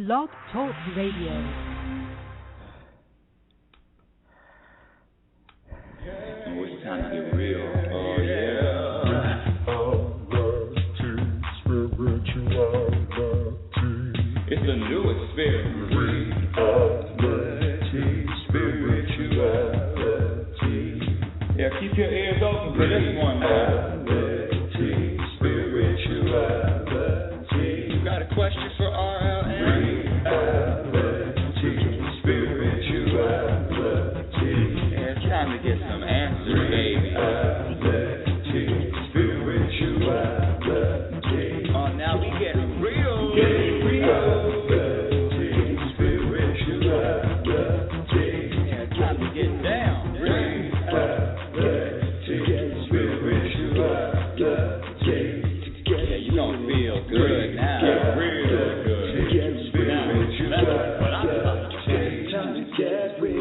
Blog Talk Radio. Oh, it's time to get real. Oh, yeah. It's a new experience. Yeah, keep your ears open for this one now. You got a question for RLN? Yeah, it's time to get some answers, baby. Oh, now we get real. Yeah, it's time to get down. Yeah, you gonna feel good now. Get real good. That's what I'm talking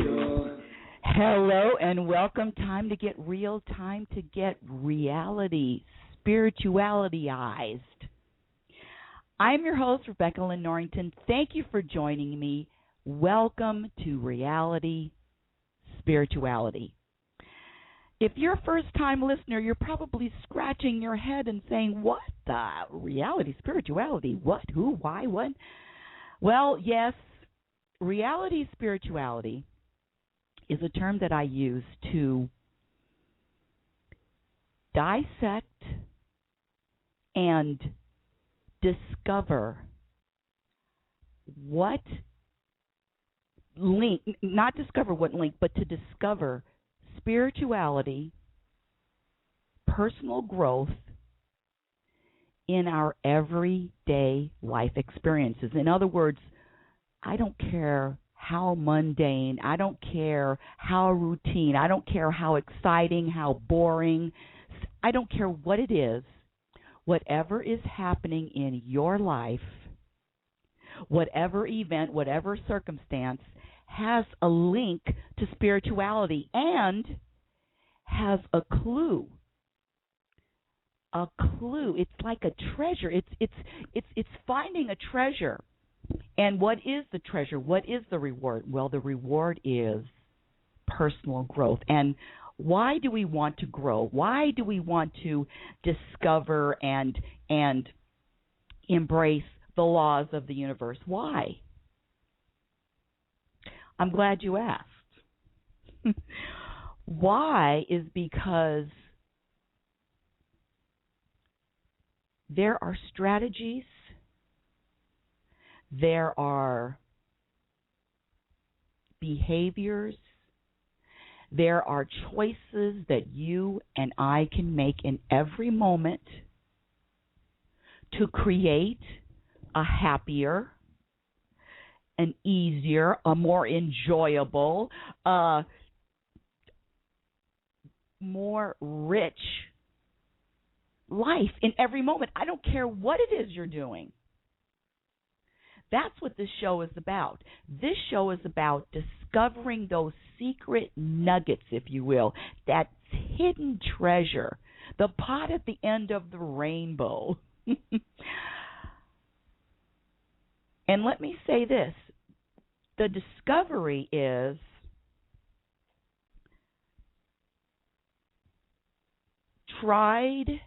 about. Hello and welcome. Time to get real, time to get reality, spiritualityized. I'm your host, Rebecca Lynn Norrington. Thank you for joining me. Welcome to Reality Spirituality. If you're a first-time listener, you're probably scratching your head and saying, what the reality spirituality? What, who, why, what? Well, yes, reality spirituality is a term that I use to dissect and discover what link, not discover what link, but to discover spirituality, personal growth in our everyday life experiences. In other words, I don't care how mundane, I don't care how routine, I don't care how exciting, how boring, I don't care what it is, whatever is happening in your life, whatever event, whatever circumstance, has a link to spirituality and has a clue. A clue. It's like a treasure. It's finding a treasure. And what is the treasure? What is the reward? Well, the reward is personal growth. And why do we want to grow? Why do we want to discover and embrace the laws of the universe? Why? I'm glad you asked. Why is because there are strategies, there are behaviors, there are choices that you and I can make in every moment to create a happier, an easier, a more enjoyable, more rich life in every moment. I don't care what it is you're doing. That's what this show is about. This show is about discovering those secret nuggets, if you will, that hidden treasure, the pot at the end of the rainbow. And let me say this. The discovery is tried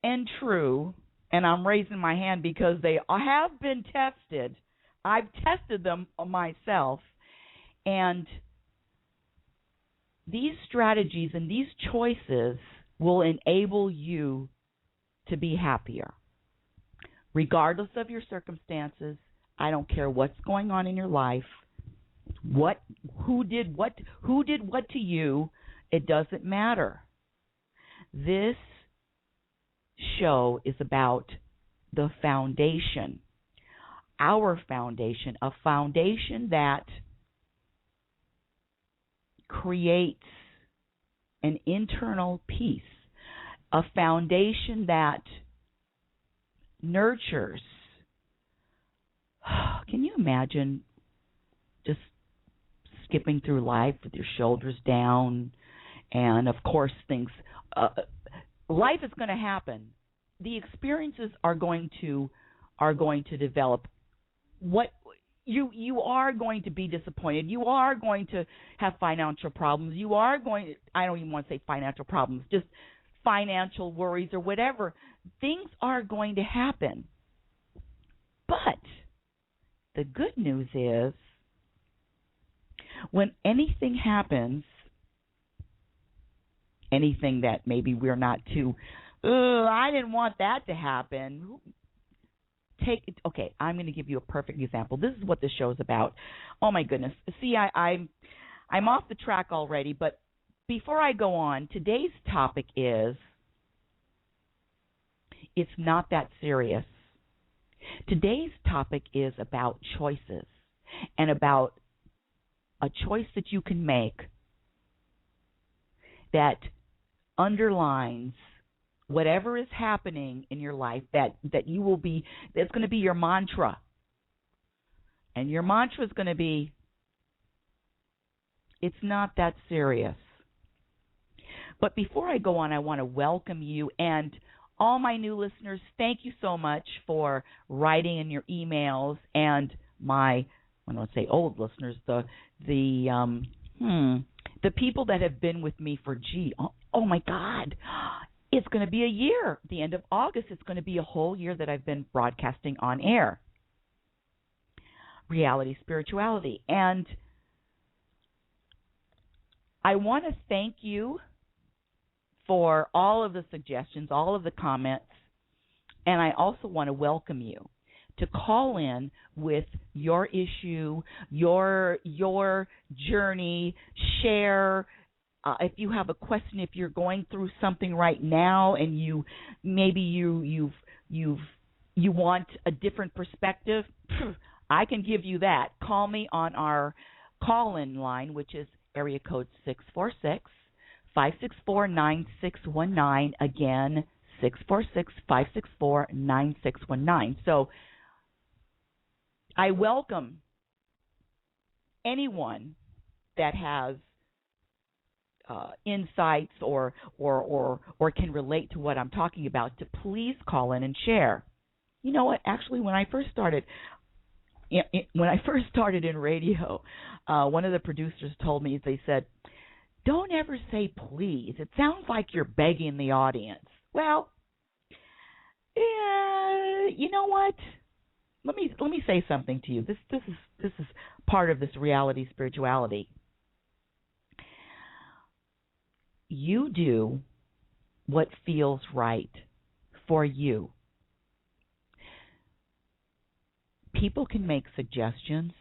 and true, and I'm raising my hand because they have been tested. I've tested them myself, and these strategies and these choices will enable you to be happier, regardless of your circumstances. I don't care what's going on in your life, who did what to you. It doesn't matter. This show is about the foundation, our foundation, a foundation that creates an internal peace, a foundation that nurtures. Can you imagine just skipping through life with your shoulders down? And of course, life is going to happen. The experiences are going to develop. What you are going to be disappointed. You are going to have financial problems. You are going, I don't even want to say financial problems, just financial worries or whatever. Things are going to happen. But the good news is when anything happens, anything that maybe we're not too, I didn't want that to happen. Okay, I'm going to give you a perfect example. This is what this show's about. Oh my goodness. See, I'm off the track already, but before I go on, today's topic is it's not that serious. Today's topic is about choices and about a choice that you can make that underlines whatever is happening in your life, that you will be, that's going to be your mantra. And your mantra is going to be, it's not that serious. But before I go on, I want to welcome you and all my new listeners. Thank you so much for writing in your emails, and my, I don't say old listeners, the people that have been with me for, oh my God, it's going to be a year. At the end of August, it's going to be a whole year that I've been broadcasting on air. Reality Spirituality. And I want to thank you for all of the suggestions, all of the comments, and I also want to welcome you to call in with your issue, your journey, share. If you have a question, if you're going through something right now, and you want a different perspective, I can give you that. Call me on our call-in line, which is area code 646-564-9619. Again, 646-564-9619. So I welcome anyone that has insights or can relate to what I'm talking about to please call in and share. You know what? Actually, when I first started in radio, one of the producers told me, they said, "Don't ever say please. It sounds like you're begging the audience." Well, you know what? Let me say something to you. This is part of this reality spirituality. You do what feels right for you. People can make suggestions.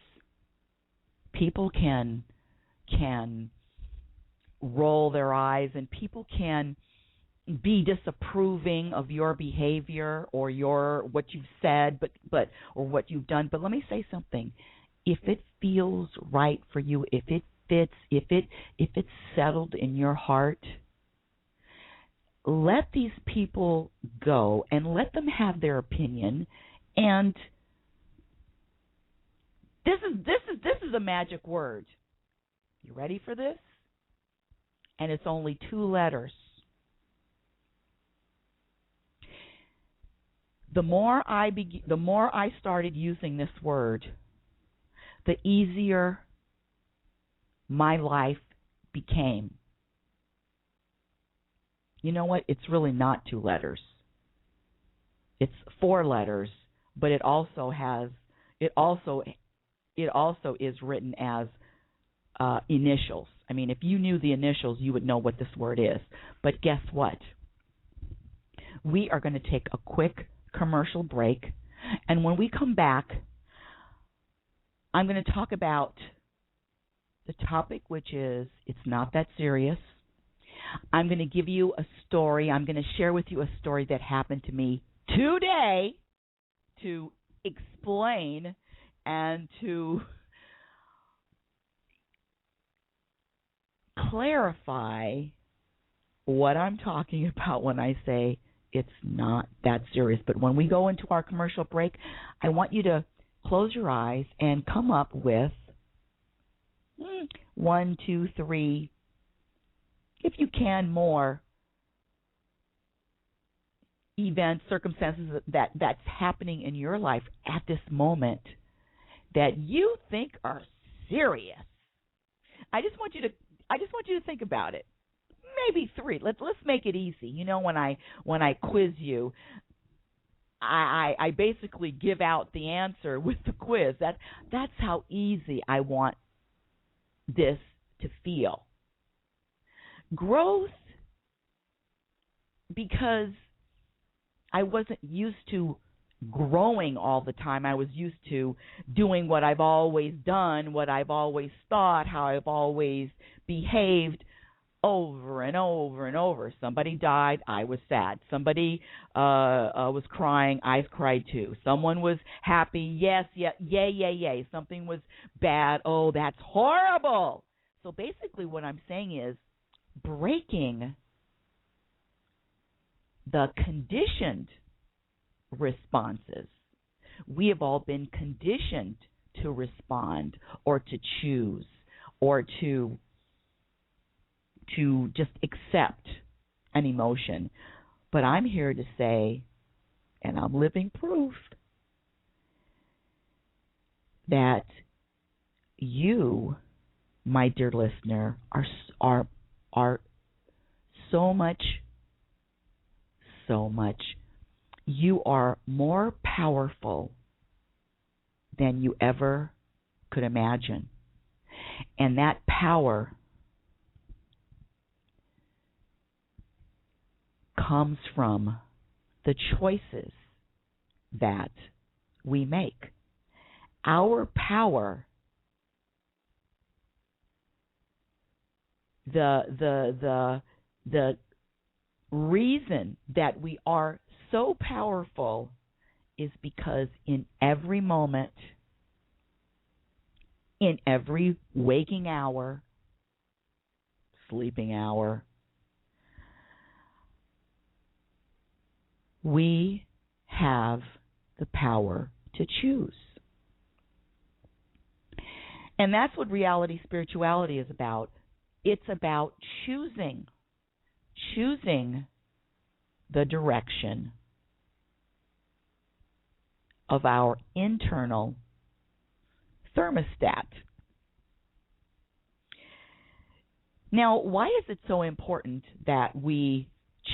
People can roll their eyes, and people can be disapproving of your behavior or what you've said, but or what you've done. But let me say something. If it feels right for you, if it fits, if it's settled in your heart, let these people go and let them have their opinion. And this is a magic word. You ready for this? And it's only 2 letters. The more I started using this word, the easier my life became. You know what? It's really not 2 letters. It's 4 letters, but it also is written as initials. I mean, if you knew the initials, you would know what this word is. But guess what? We are going to take a quick commercial break, and when we come back, I'm going to talk about the topic, which is it's not that serious. I'm going to give you a story. I'm going to share with you a story that happened to me today to explain and to clarify what I'm talking about when I say it's not that serious. But when we go into our commercial break, I want you to close your eyes and come up with 1, 2, 3, if you can, more events, circumstances that's happening in your life at this moment that you think are serious. I just want you to think about it. Maybe 3. Let's make it easy. You know, when I quiz you, I basically give out the answer with the quiz. That's how easy I want this to feel. Growth, because I wasn't used to growing all the time. I was used to doing what I've always done, what I've always thought, how I've always behaved over and over and over. Somebody died, I was sad. Somebody was crying, I cried too. Someone was happy, yes, yeah, yay. Something was bad, oh, that's horrible. So basically what I'm saying is breaking the conditioned responses. We have all been conditioned to respond or to choose or to just accept an emotion. But I'm here to say, and I'm living proof, that you, my dear listener, are so much, you are more powerful than you ever could imagine. And that power comes from the choices that we make. Our power, the reason that we are so powerful is because in every moment, in every waking hour, sleeping hour, we have the power to choose. And that's what reality spirituality is about. It's about choosing the direction of our internal thermostat. Now, why is it so important that we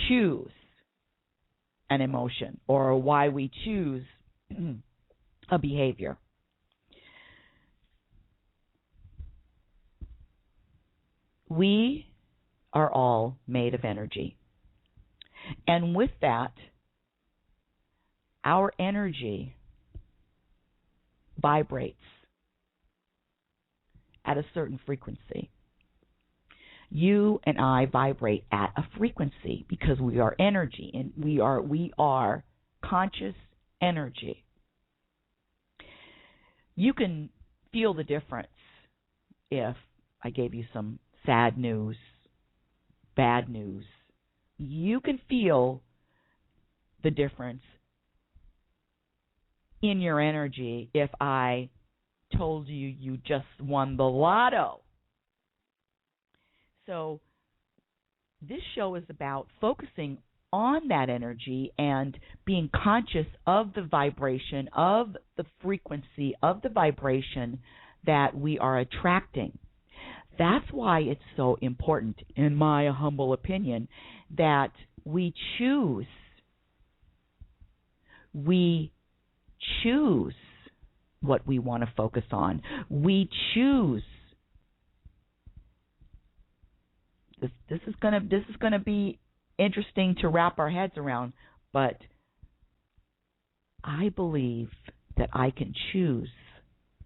choose an emotion or why we choose a behavior? We are all made of energy. And with that, our energy vibrates at a certain frequency. You and I vibrate at a frequency because we are energy, and we are conscious energy. You can feel the difference if I gave you some sad news, bad news. You can feel the difference in your energy if I told you you just won the lotto. So this show is about focusing on that energy and being conscious of the vibration, of the frequency, of the vibration that we are attracting. That's why it's so important, in my humble opinion, that we choose what we want to focus on. We choose. This is gonna be interesting to wrap our heads around, but I believe that I can choose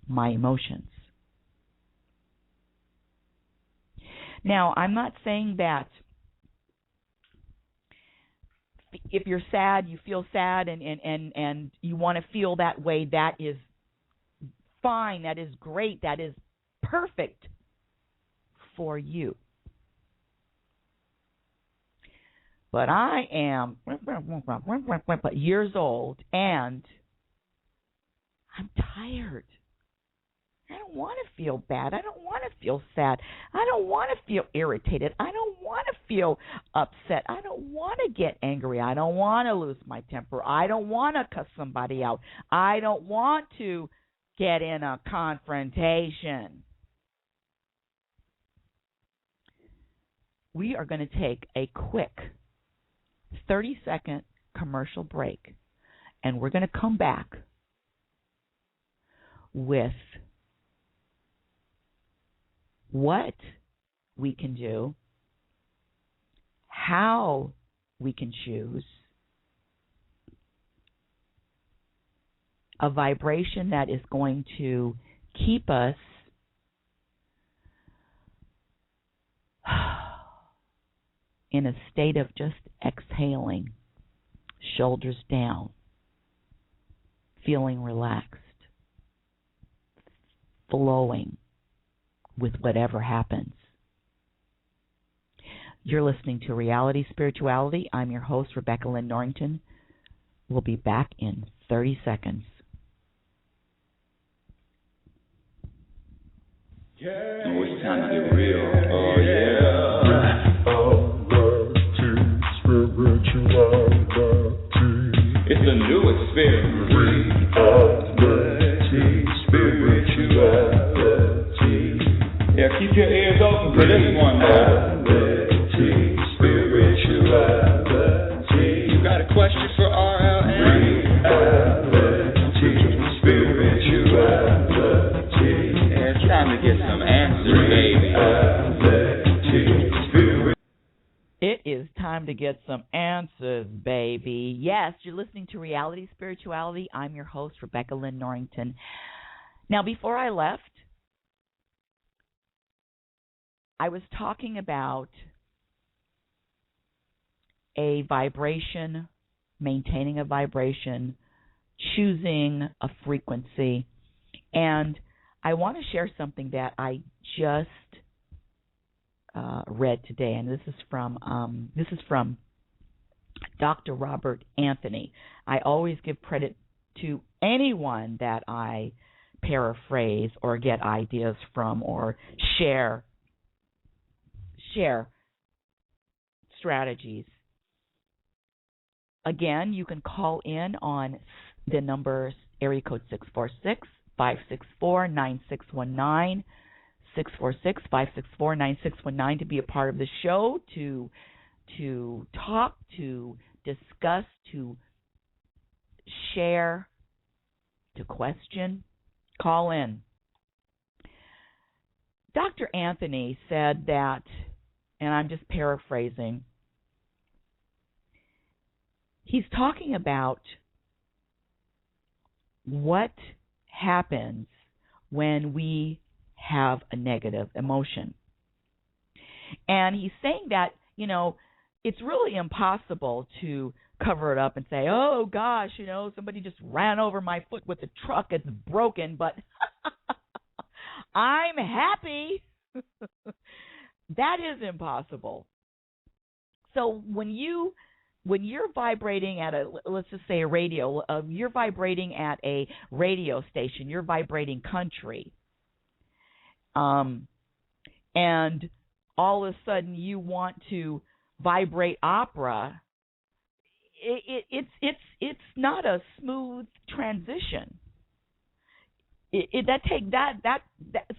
my emotions. Now, I'm not saying that if you're sad, you feel sad, and you want to feel that way, that is fine, that is great, that is perfect for you. But I am years old, and I'm tired. I don't want to feel bad. I don't want to feel sad. I don't want to feel irritated. I don't want to feel upset. I don't want to get angry. I don't want to lose my temper. I don't want to cuss somebody out. I don't want to get in a confrontation. We are going to take a quick 30-second commercial break, and we're going to come back with what we can do, how we can choose a vibration that is going to keep us in a state of just exhaling, shoulders down, feeling relaxed, flowing with whatever happens. You're listening to Reality Spirituality. I'm your host, Rebecca Lynn Norrington. We'll be back in 30 seconds. Oh, it's time to get real. Oh, yeah. It's a new experience. Yeah, keep your ears open for this one now. You got a question for RLN? Yeah, it's time to get some answers, baby. It is time to get some answers, baby. Yes, you're listening to Reality Spirituality. I'm your host, Rebecca Lynn Norrington. Now, before I left, I was talking about a vibration, maintaining a vibration, choosing a frequency, and I want to share something that I just read today, and this is from Dr. Robert Anthony. I always give credit to anyone that I paraphrase or get ideas from or share strategies. Again, you can call in on the numbers area code 646-564-9619. 646-564-9619 to be a part of the show, to talk, to discuss, to share, to question. Call in. Dr. Anthony said that, and I'm just paraphrasing, he's talking about what happens when we have a negative emotion. And he's saying that, it's really impossible to cover it up and say, oh, gosh, somebody just ran over my foot with a truck. It's broken, but I'm happy. That is impossible. So when you're vibrating at let's just say a radio, you're vibrating at a radio station, you're vibrating country, and all of a sudden you want to vibrate opera, it's not a smooth transition.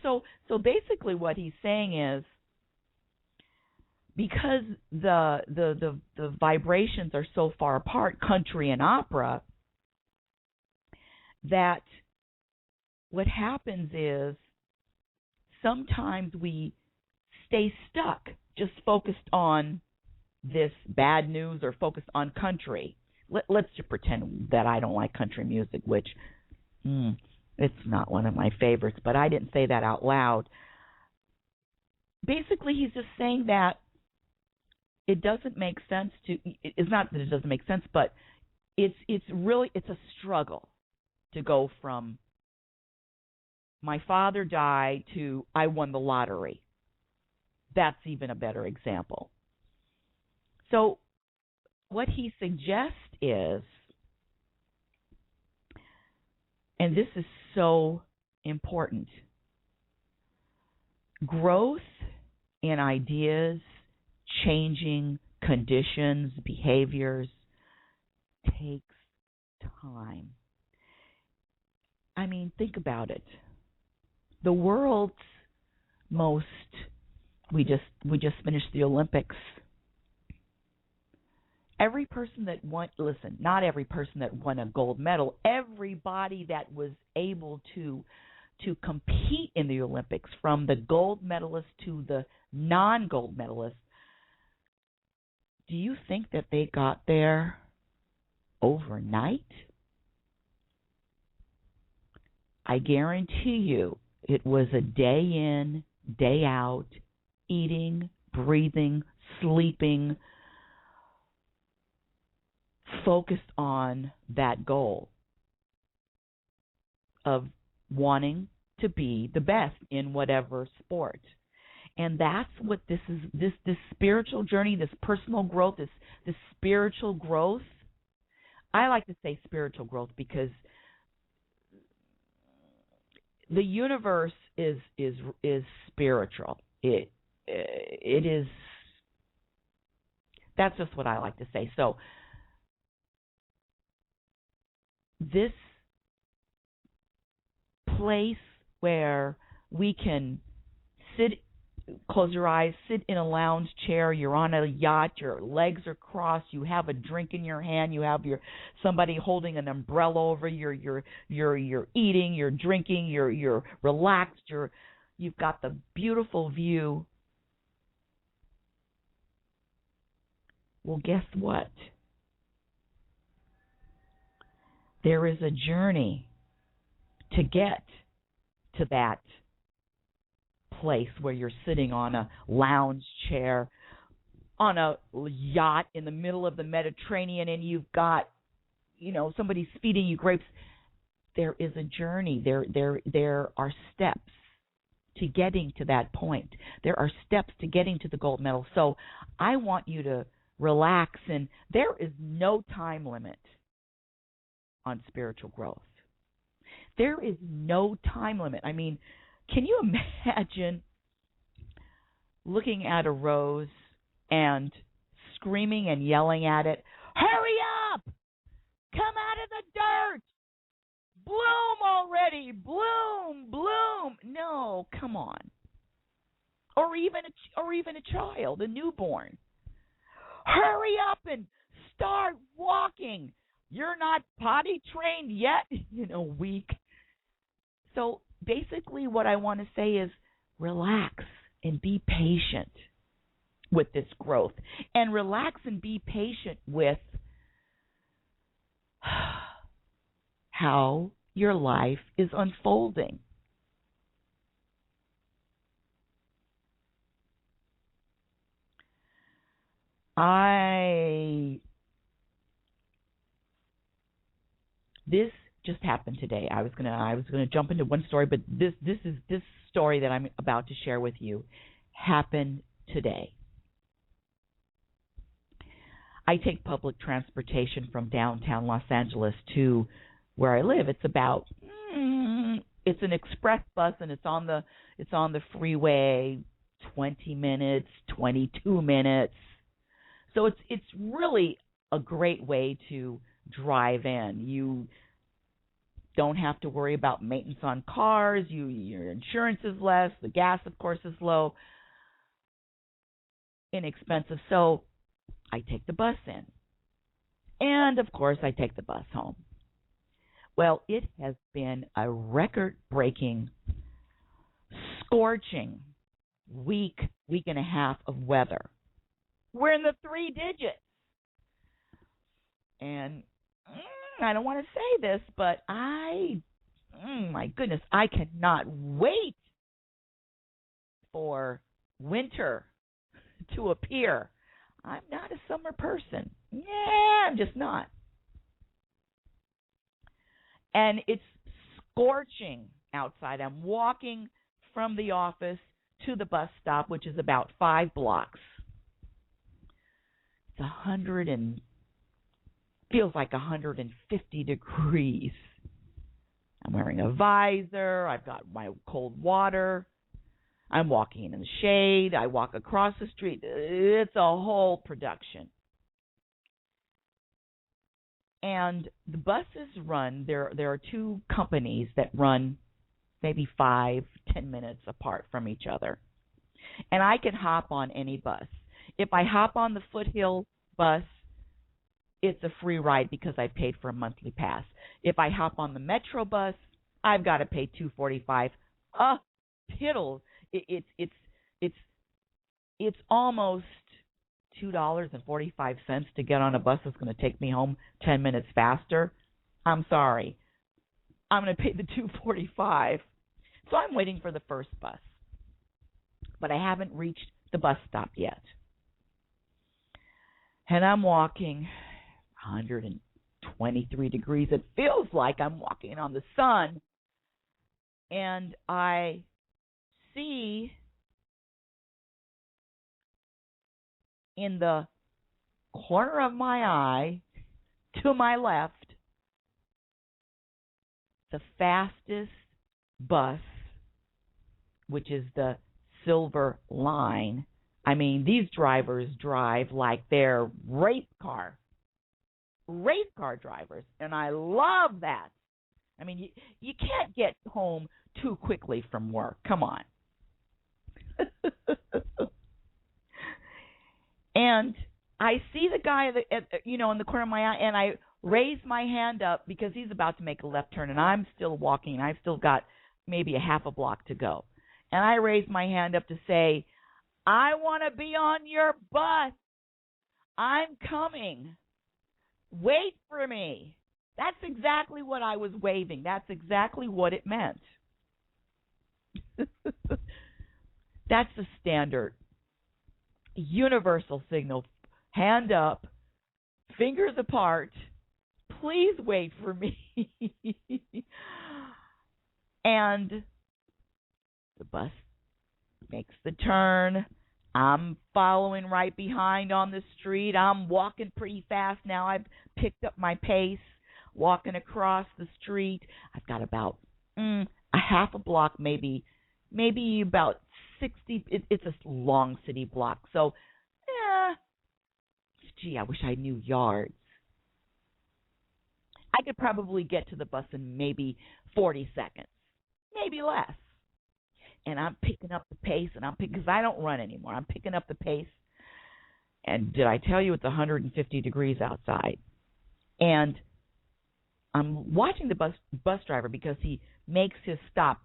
So basically what he's saying is, because the vibrations are so far apart, country and opera, that what happens is sometimes we stay stuck, just focused on this bad news or focused on country. Let's just pretend that I don't like country music, which it's not one of my favorites, but I didn't say that out loud. Basically, he's just saying that it doesn't make sense it's not that it doesn't make sense, but it's a struggle to go from my father died to I won the lottery. That's even a better example. So what he suggests is, and this is so important, growth in ideas, changing conditions, behaviors takes time. I mean, think about it. The world's most, we just finished the Olympics. Every person that won, listen, not every person that won a gold medal, everybody that was able to compete in the Olympics, from the gold medalist to the non-gold medalist, do you think that they got there overnight? I guarantee you it was a day in, day out, eating, breathing, sleeping, focused on that goal of wanting to be the best in whatever sport. And that's what this is, this spiritual journey, this personal growth, this spiritual growth. I like to say spiritual growth because the universe is spiritual. It is. That's just what I like to say. So this place where we can sit, close your eyes, sit in a lounge chair, you're on a yacht, your legs are crossed, you have a drink in your hand, you have somebody holding an umbrella over you're eating, you're drinking, you're relaxed, you've got the beautiful view. Well, guess what? There is a journey to get to that place where you're sitting on a lounge chair on a yacht in the middle of the Mediterranean and you've got, somebody's feeding you grapes. There is a journey. There are steps to getting to that point. There are steps to getting to the gold medal. So I want you to relax, and there is no time limit on spiritual growth. There is no time limit. I mean, can you imagine looking at a rose and screaming and yelling at it, "Hurry up! Come out of the dirt! Bloom already! Bloom! Bloom!" No, come on. Or even a child, a newborn. Hurry up and start walking. You're not potty trained yet, weak. So basically what I want to say is relax and be patient with this growth. And relax and be patient with how your life is unfolding. This just happened today. I was gonna jump into one story, but this story that I'm about to share with you happened today. I take public transportation from downtown Los Angeles to where I live. It's about it's an express bus, and it's on the freeway. 20 minutes, 22 minutes. So it's really a great way to drive in. You don't have to worry about maintenance on cars. Your insurance is less. The gas, of course, is low, inexpensive. So I take the bus in. And, of course, I take the bus home. Well, it has been a record-breaking, scorching week and a half of weather. We're in the 3 digits. And I don't want to say this, but my goodness, I cannot wait for winter to appear. I'm not a summer person. Yeah, I'm just not. And it's scorching outside. I'm walking from the office to the bus stop, which is about 5 blocks. It's feels like 150 degrees. I'm wearing a visor. I've got my cold water. I'm walking in the shade. I walk across the street. It's a whole production. And the buses run, there are two companies that run maybe 5-10 minutes apart from each other. And I can hop on any bus. If I hop on the Foothill bus, it's a free ride because I paid for a monthly pass. If I hop on the Metro bus, I've got to pay $2.45. Piddle. It's almost $2.45 to get on a bus that's going to take me home 10 minutes faster. I'm sorry. I'm going to pay the $2.45. So I'm waiting for the first bus. But I haven't reached the bus stop yet. And I'm walking 123 degrees. It feels like I'm walking on the sun. And I see in the corner of my eye, to my left, the fastest bus, which is the Silver Line. I mean, these drivers drive like they're race car drivers, and I love that. I mean, you can't get home too quickly from work. Come on. And I see the guy in the corner of my eye, and I raise my hand up because he's about to make a left turn, and I'm still walking. I've still got maybe a half a block to go. And I raise my hand up to say, I want to be on your bus. I'm coming. Wait for me. That's exactly what I was waving. That's exactly what it meant. That's the standard universal signal. Hand up, fingers apart. Please wait for me. And the bus makes the turn. I'm following right behind on the street. I'm walking pretty fast now. I've picked up my pace, walking across the street. I've got about a half a block, maybe about 60. It's a long city block. So, gee, I wish I knew yards. I could probably get to the bus in maybe 40 seconds, maybe less. And I'm picking up the pace, because I don't run anymore. I'm picking up the pace. And did I tell you it's 150 degrees outside? And I'm watching the bus driver because he makes his stop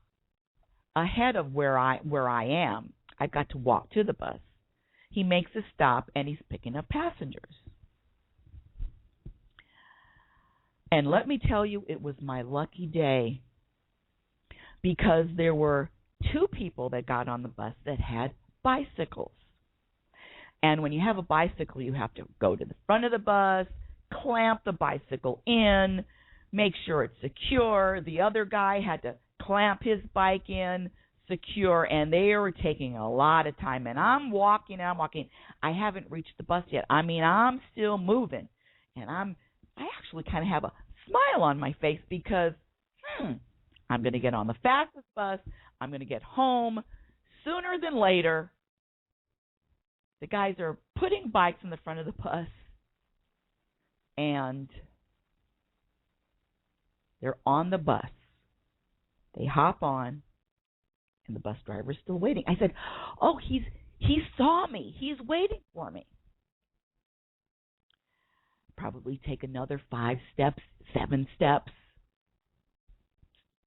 ahead of where I am. I've got to walk to the bus. He makes a stop, and he's picking up passengers. And let me tell you, it was my lucky day because there were two people that got on the bus that had bicycles. And when you have a bicycle, you have to go to the front of the bus, clamp the bicycle in, make sure it's secure. The other guy had to clamp his bike in, secure, and they were taking a lot of time. And I'm walking. I haven't reached the bus yet. I mean, I'm still moving. And I actually kind of have a smile on my face because I'm going to get on the fastest bus. I'm going to get home sooner than later. The guys are putting bikes in the front of the bus, and they're on the bus. They hop on, and the bus driver's still waiting. I said, oh, he saw me. He's waiting for me. Probably take another 5 steps, 7 steps.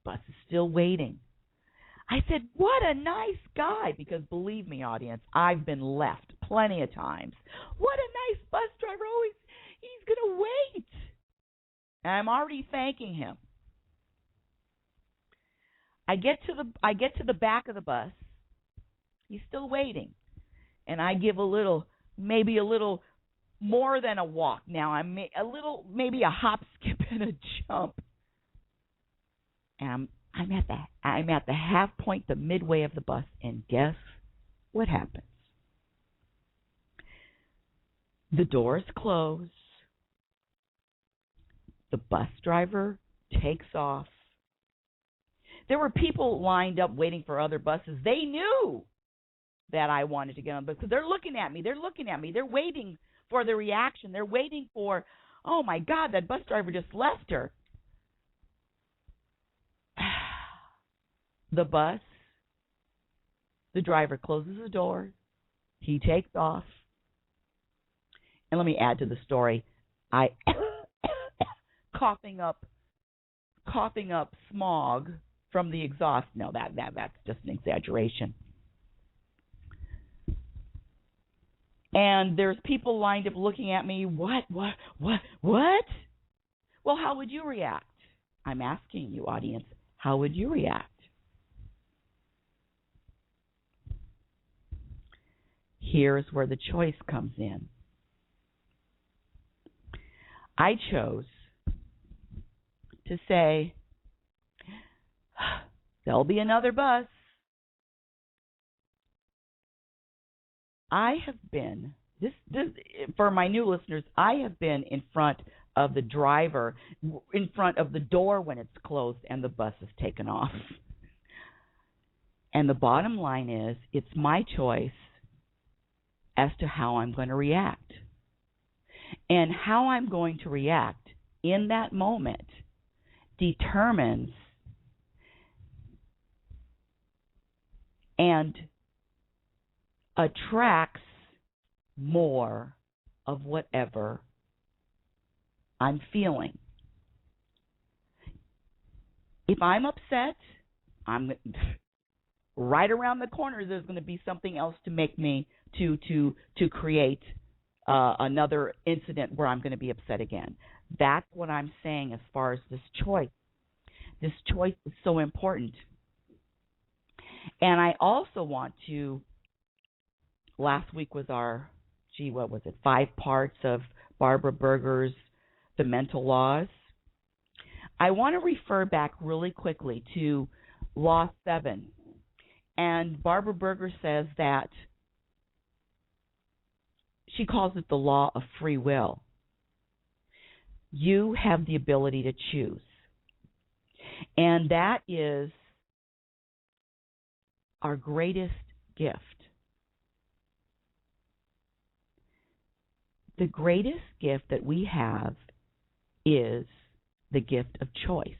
Bus is still waiting. I said, what a nice guy, because believe me, audience, I've been left plenty of times. What a nice bus driver. Oh, he's going to wait. And I'm already thanking him. I get to the back of the bus. He's still waiting. And I give maybe a little more than a walk. Now I'm maybe a hop, skip, and a jump. And I'm at the half point, the midway of the bus, and guess what happens? The doors close. The bus driver takes off. There were people lined up waiting for other buses. They knew that I wanted to get on the bus because they're looking at me. They're waiting for the reaction. They're waiting for Oh, my God, that bus driver just left her. The driver closes the door. He takes off. And let me add to the story. I coughing up smog from the exhaust. No, that's just an exaggeration. And there's people lined up looking at me. What? Well, how would you react? I'm asking you, audience, how would you react? Here's where the choice comes in. I chose to say, there'll be another bus. I have been, this for my new listeners, I have been in front of the driver, in front of the door when it's closed and the bus is taken off. And the bottom line is, it's my choice as to how I'm going to react. And how I'm going to react in that moment determines and attracts more of whatever I'm feeling. If I'm upset, I'm right around the corner. There's going to be something else to make me to create another incident where I'm going to be upset again. That's what I'm saying as far as this choice. This choice is so important. And I also want to, last week was our, 5 parts of Barbara Berger's The Mental Laws. I want to refer back really quickly to Law 7. And Barbara Berger says that she calls it the law of free will. You have the ability to choose. And that is our greatest gift. The greatest gift that we have is the gift of choice,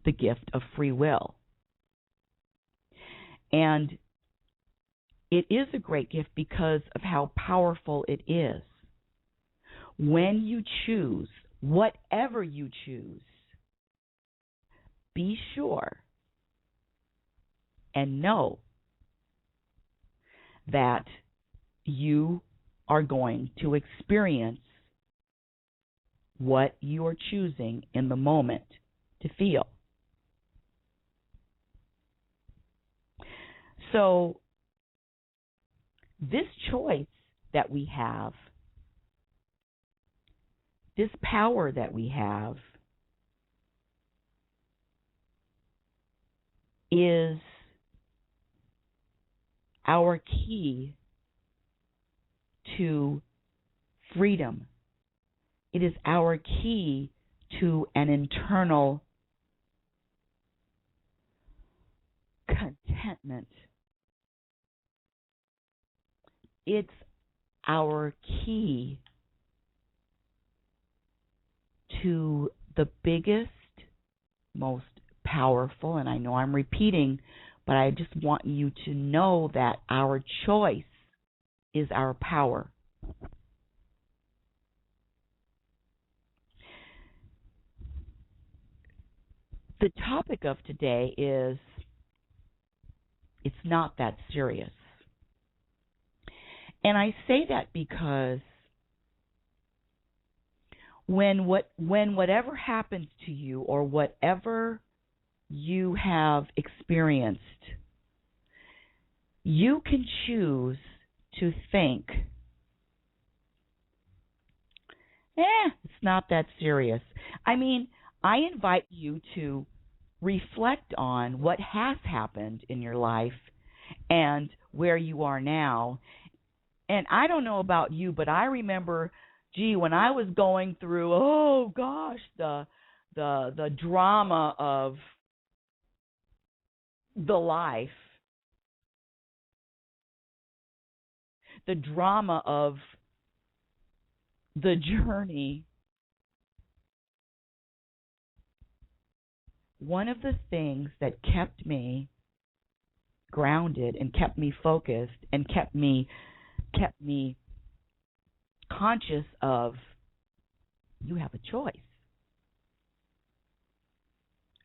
the gift of free will. And it is a great gift because of how powerful it is. When you choose, whatever you choose, be sure and know that you are going to experience what you are choosing in the moment to feel. So, this choice that we have, this power that we have, is our key to freedom. It is our key to an internal contentment. It's our key to the biggest, most powerful, and I know I'm repeating, but I just want you to know that our choice is our power. The topic of today is, it's not that serious. And I say that because when whatever happens to you or whatever you have experienced, you can choose to think, it's not that serious. I mean, I invite you to reflect on what has happened in your life and where you are now. And I don't know about you, but I remember, when I was going through, the drama of the life, the drama of the journey, one of the things that kept me grounded and kept me focused and kept me conscious of, you have a choice.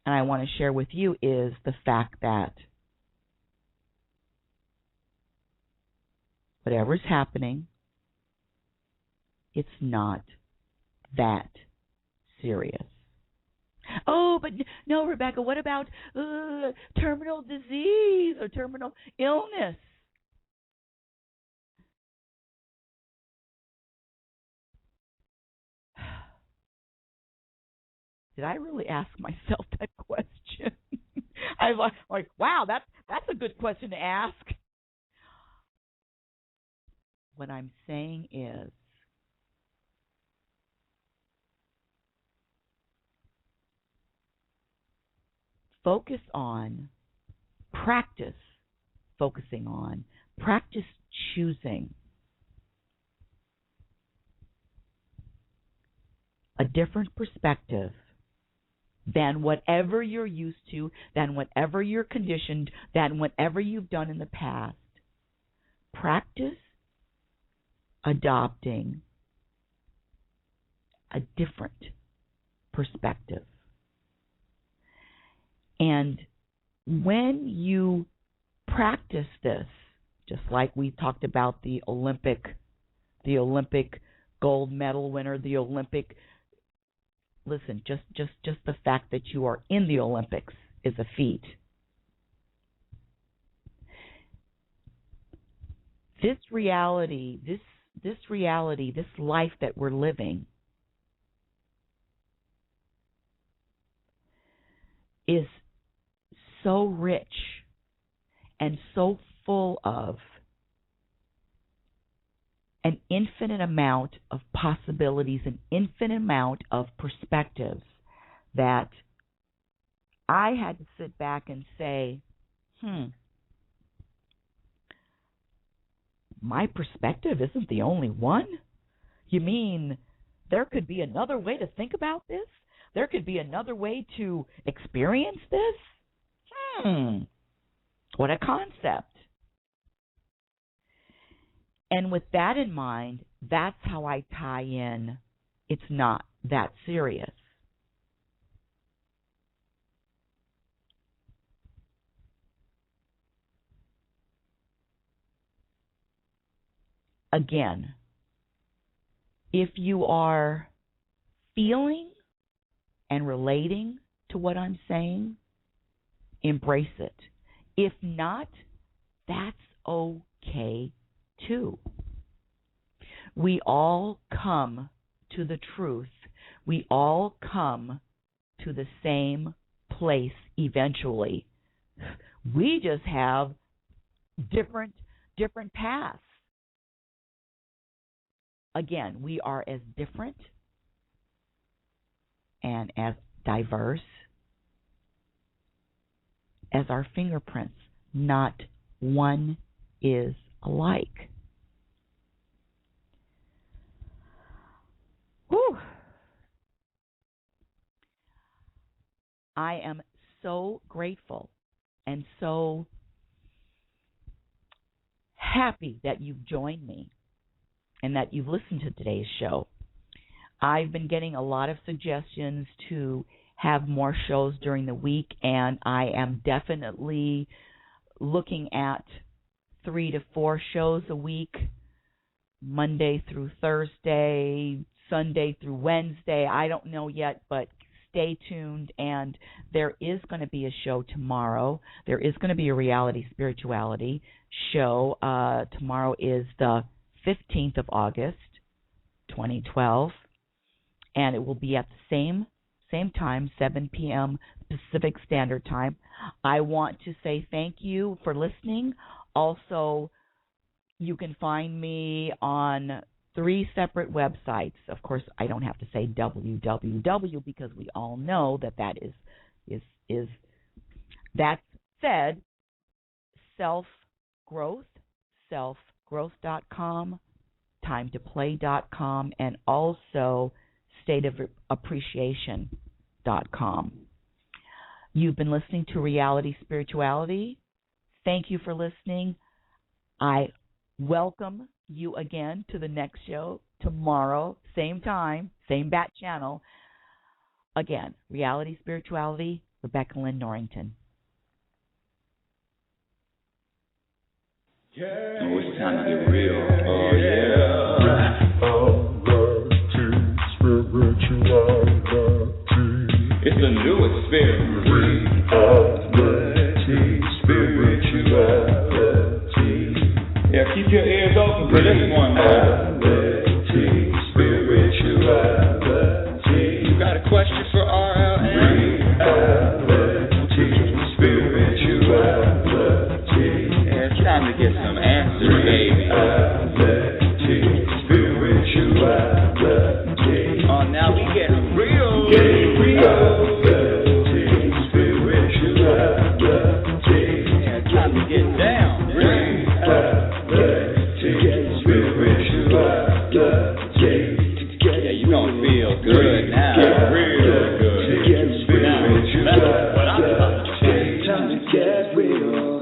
And I want to share with you is the fact that whatever's happening, it's not that serious. Oh, but no, Rebecca, what about terminal disease or terminal illness? Did I really ask myself that question? I was like, wow, that's a good question to ask. What I'm saying is, practice choosing a different perspective than whatever you're used to, than whatever you're conditioned, than whatever you've done in the past. Practice adopting a different perspective. And when you practice this, just like we talked about the Olympic gold medal winner, listen, just the fact that you are in the Olympics is a feat. This reality, this life that we're living is so rich and so full of an infinite amount of possibilities, an infinite amount of perspectives that I had to sit back and say, my perspective isn't the only one? You mean there could be another way to think about this? There could be another way to experience this? What a concept. And with that in mind, that's how I tie in, it's not that serious. Again, if you are feeling and relating to what I'm saying, embrace it. If not, that's okay too. We all come to the truth. We all come to the same place eventually. We just have different paths. Again, we are as different and as diverse as our fingerprints. Not one is alike. Whew. I am so grateful and so happy that you've joined me and that you've listened to today's show. I've been getting a lot of suggestions to have more shows during the week, and I am definitely looking at 3 to 4 shows a week, Monday through Thursday, Sunday through Wednesday. I don't know yet, but stay tuned. And there is going to be a show tomorrow. There is going to be a reality spirituality show. Tomorrow is the 15th of August, 2012, and it will be at the same time, 7 p.m. Pacific Standard Time. I want to say thank you for listening. Also, you can find me on 3 separate websites. Of course, I don't have to say www because we all know that is that said, selfgrowth.com, timetoplay.com, and also stateofappreciation.com. You've been listening to Reality Spirituality. Thank you for listening. I welcome you again to the next show tomorrow, same time, same bat channel. Again, Reality Spirituality, Rebecca Lynn Norrington. Oh, it's time to get real. Oh, yeah. It's a new experience. Yeah, keep your ears open for this one now. You got a question for RLN? Yeah, it's time to get some answers, baby. Oh, now we getting real. Yeah, it's time to get down. Yeah, you gonna feel good now. Real good. Now, that's what I'm talking about. Time to get real.